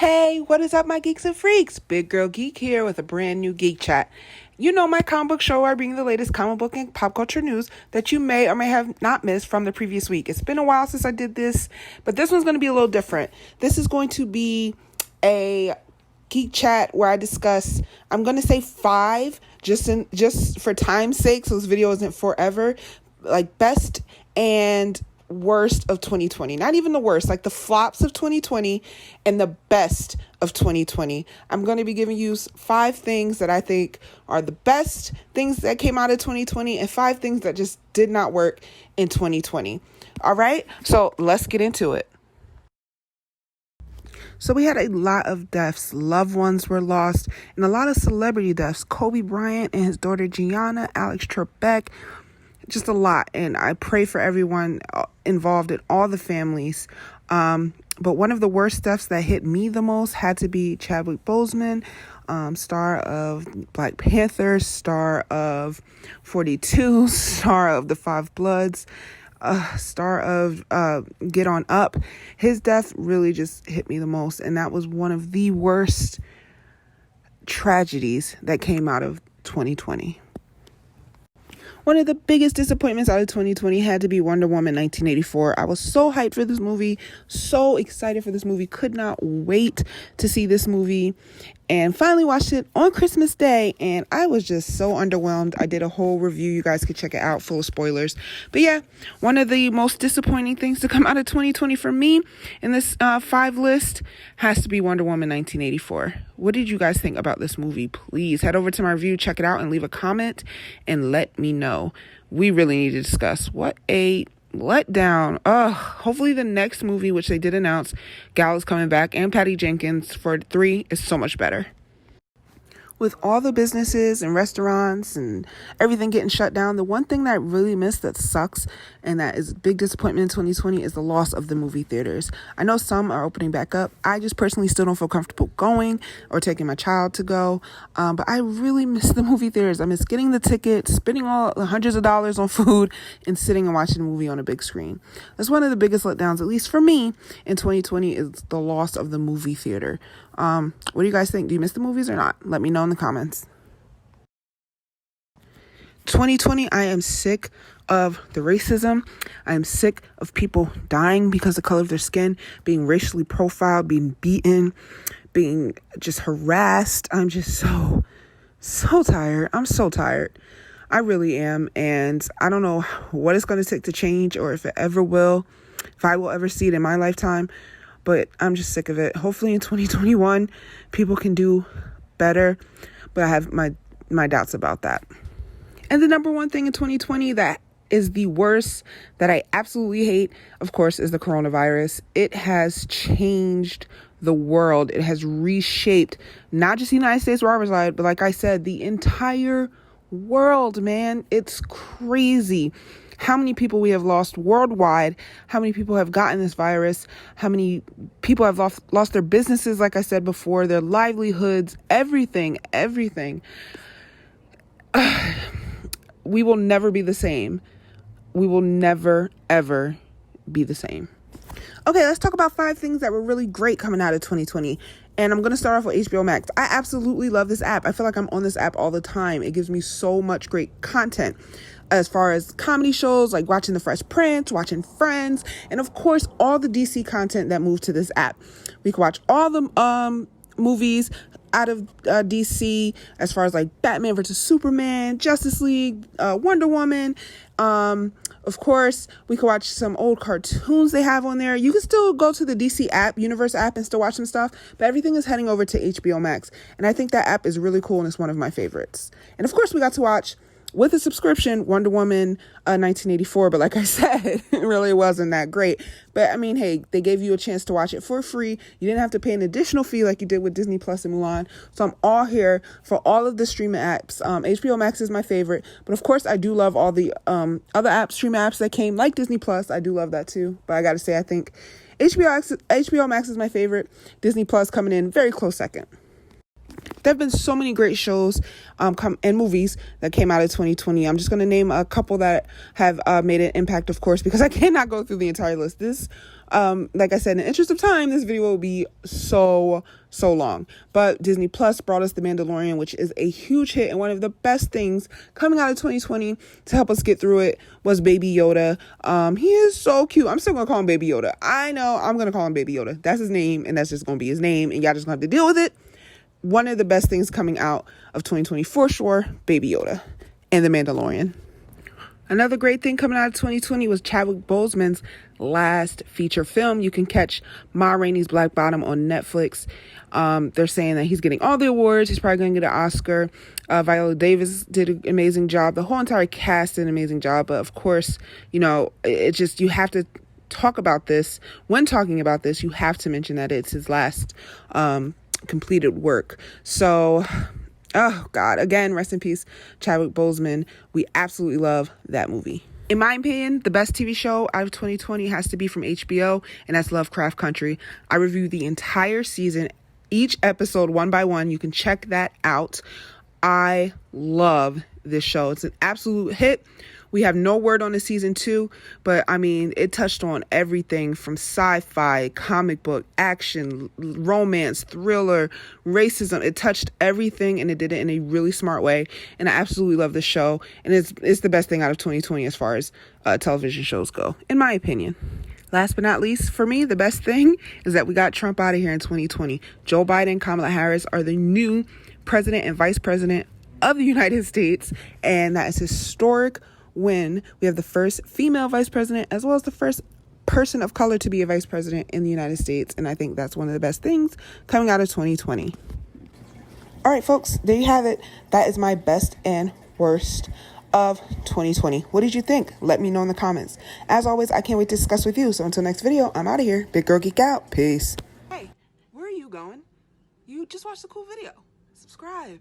Hey, what is up, my geeks and freaks? Big Girl Geek here with a brand new Geek Chat. You know my comic book show where I bring you the latest comic book and pop culture news that you may or may have not missed from the previous week. It's been a while since I did this, but this one's going to be a little different. This is going to be a Geek Chat where I discuss, I'm going to say 5, just for time's sake, so this video isn't forever, like best and worst of 2020. Not even the worst, like the flops of 2020 and the best of 2020. I'm going to be giving you 5 things that I think are the best things that came out of 2020 and 5 things that just did not work in 2020. All right, so let's get into it. So we had a lot of deaths. Loved ones were lost and a lot of celebrity deaths. Kobe Bryant and his daughter Gianna, Alex Trebek, just a lot. And I pray for everyone involved in all the families. But one of the worst deaths that hit me the most had to be Chadwick Boseman, star of Black Panther, star of 42, star of The Five Bloods, star of Get On Up. His death really just hit me the most. And that was one of the worst tragedies that came out of 2020. One of the biggest disappointments out of 2020 had to be Wonder Woman 1984. I was so hyped for this movie, so excited for this movie, could not wait to see this movie, and finally watched it on Christmas Day, and I was just so underwhelmed. I did a whole review. You guys could check it out, full of spoilers. But yeah, one of the most disappointing things to come out of 2020 for me in this 5 list has to be Wonder Woman 1984. What did you guys think about this movie? Please head over to my review, check it out, and leave a comment and let me know. We really need to discuss what a letdown. Hopefully the next movie, which they did announce, Gal is coming back, and Patty Jenkins for 3 is so much better. With all the businesses and restaurants and everything getting shut down, the one thing that I really miss that sucks and that is a big disappointment in 2020 is the loss of the movie theaters. I know some are opening back up. I just personally still don't feel comfortable going or taking my child to go. But I really miss the movie theaters. I miss getting the tickets, spending all the hundreds of dollars on food, and sitting and watching a movie on a big screen. That's one of the biggest letdowns, at least for me, in 2020 is the loss of the movie theater. What do you guys think? Do you miss the movies or not? Let me know in the comments. 2020, I am sick of the racism. I am sick of people dying because of the color of their skin, being racially profiled, being beaten, being just harassed. I'm just so tired. I'm so tired. I really am. And I don't know what it's going to take to change or if it ever will, if I will ever see it in my lifetime. But I'm just sick of it. Hopefully in 2021, people can do better. But I have my doubts about that. And the number one thing in 2020 that is the worst, that I absolutely hate, of course, is the coronavirus. It has changed the world. It has reshaped not just the United States where I reside, but like I said, the entire world, man. It's crazy how many people we have lost worldwide, how many people have gotten this virus, how many people have lost their businesses, like I said before, their livelihoods, everything. We will never be the same. We will never, ever be the same. Okay, let's talk about 5 things that were really great coming out of 2020. And I'm going to start off with Hbo Max. I absolutely love this app. I feel like I'm on this app all the time. It gives me so much great content. As far as comedy shows, like watching The Fresh Prince, watching Friends, and of course, all the DC content that moved to this app. We can watch all the movies out of DC, as far as like Batman versus Superman, Justice League, Wonder Woman. Of course, we can watch some old cartoons they have on there. You can still go to the DC app, Universe app, and still watch some stuff, but everything is heading over to Hbo Max. And I think that app is really cool, and it's one of my favorites. And of course, we got to watch, with a subscription, Wonder Woman 1984. But like I said, it really wasn't that great. But I mean, hey, they gave you a chance to watch it for free. You didn't have to pay an additional fee like you did with Disney Plus and Mulan. So I'm all here for all of the streaming apps. Hbo Max is my favorite. But of course, I do love all the other apps, streaming apps that came, like Disney Plus. I do love that too. But I got to say, I think HBO Max is my favorite. Disney Plus coming in very close second. There have been so many great shows and movies that came out of 2020. I'm just going to name a couple that have made an impact, of course, because I cannot go through the entire list. This, like I said, in the interest of time, this video will be so long. But Disney Plus brought us The Mandalorian, which is a huge hit, and one of the best things coming out of 2020 to help us get through it was Baby Yoda. He is so cute. I'm still going to call him Baby Yoda. I know I'm going to call him Baby Yoda. That's his name, and that's just going to be his name, and y'all just going to have to deal with it. One of the best things coming out of 2020 for sure, Baby Yoda and The Mandalorian. Another great thing coming out of 2020 was Chadwick Boseman's last feature film. You can catch Ma Rainey's Black Bottom on Netflix. They're saying that he's getting all the awards. He's probably going to get an Oscar. Viola Davis did an amazing job. The whole entire cast did an amazing job. But of course, you know, it just, you have to talk about this. When talking about this, you have to mention that it's his last completed work. So, oh God, again, rest in peace, Chadwick Boseman. We absolutely love that movie. In my opinion, the best TV show out of 2020 has to be from HBO, and that's Lovecraft Country. I reviewed the entire season, each episode one by one. You can check that out. I love this show. It's an absolute hit. We have no word on the season 2, but I mean, it touched on everything from sci-fi, comic book, action, romance, thriller, racism. It touched everything, and it did it in a really smart way. And I absolutely love this show. And it's the best thing out of 2020 as far as television shows go, in my opinion. Last but not least, for me, the best thing is that we got Trump out of here in 2020. Joe Biden and Kamala Harris are the new president and vice president of the United States, and that is historic when we have the first female vice president as well as the first person of color to be a vice president in the United States. And I think that's one of the best things coming out of 2020. All right, folks, there you have it. That is my best and worst of 2020. What did you think? Let me know in the comments. As always, I can't wait to discuss with you. So until next video, I'm out of here. Big girl geek out. Peace. Hey, where are you going? You just watched a cool video. Subscribe.